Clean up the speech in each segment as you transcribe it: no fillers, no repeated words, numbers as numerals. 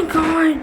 my god.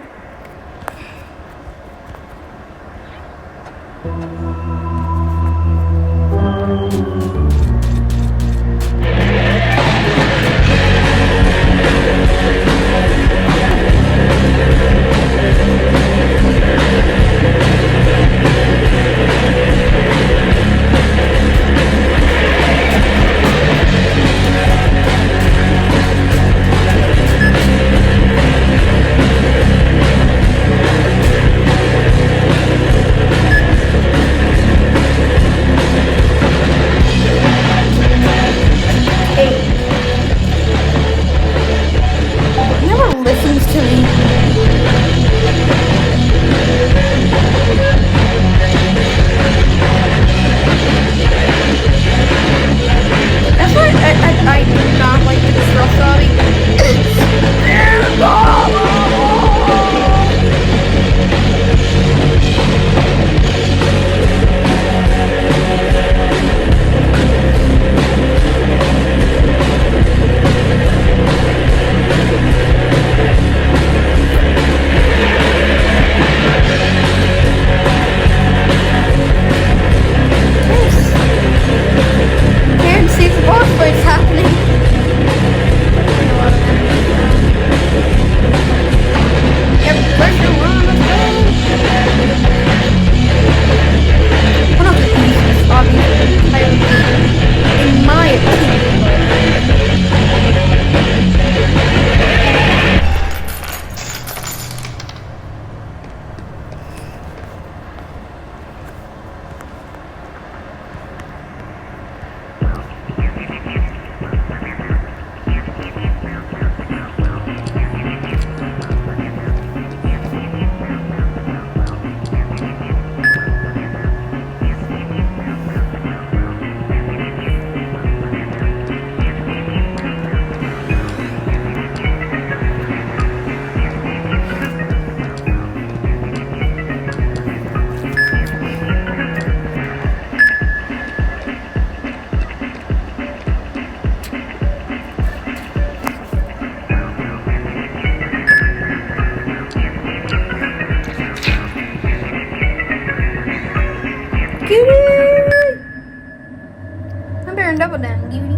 Double down, Beauty.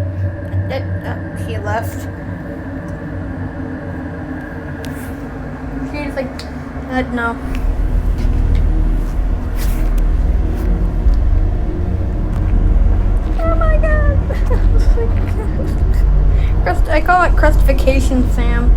She left. She's like, no. Oh my god. I call it crustification, Sam.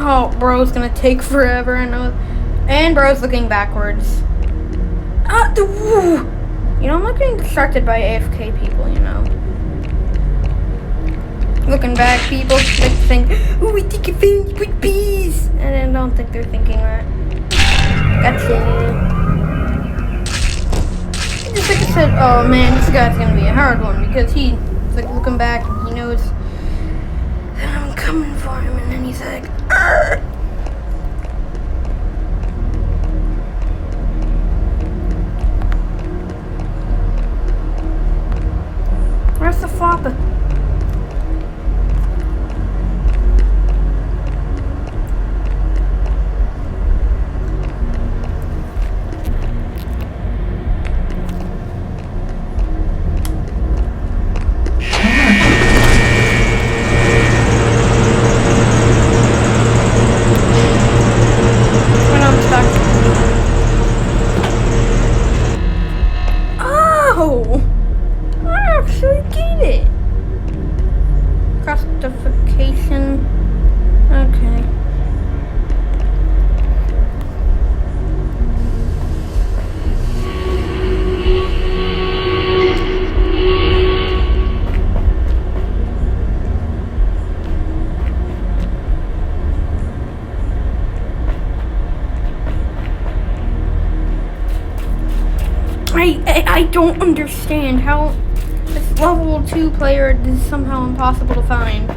Oh, bro's gonna take forever, I know. And bro's looking backwards. You know, I'm not getting distracted by AFK people, you know. Looking back, people think, oh, we think of things with bees. And I don't think they're thinking that. That's it. Just like I said, oh man, this guy's gonna be a hard one because he's like looking back and he knows that I'm coming for him, and then he's like, argh! Where's the flopper? Crustification. Okay. I don't understand how this level 2 player is somehow impossible to find.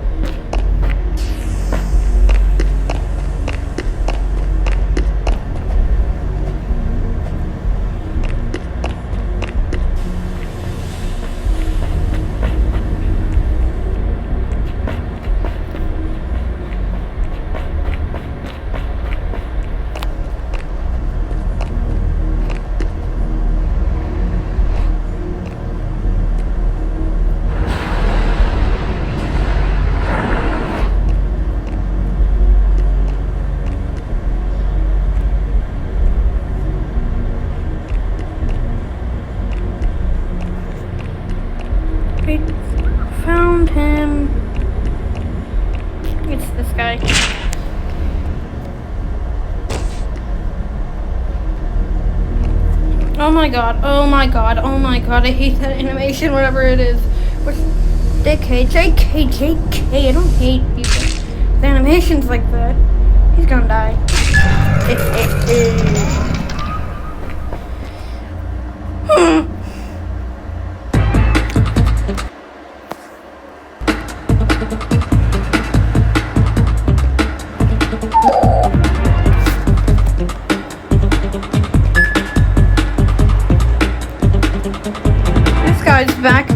my god, oh my god, oh my god, I hate that animation, whatever it is. What's JK, I don't hate people with animations like that. He's gonna die. This guy's back.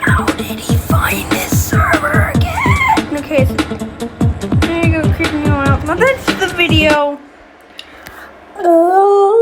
How did he find this server again? Okay, so there you go, creeping you out. Now that's the video. Oh.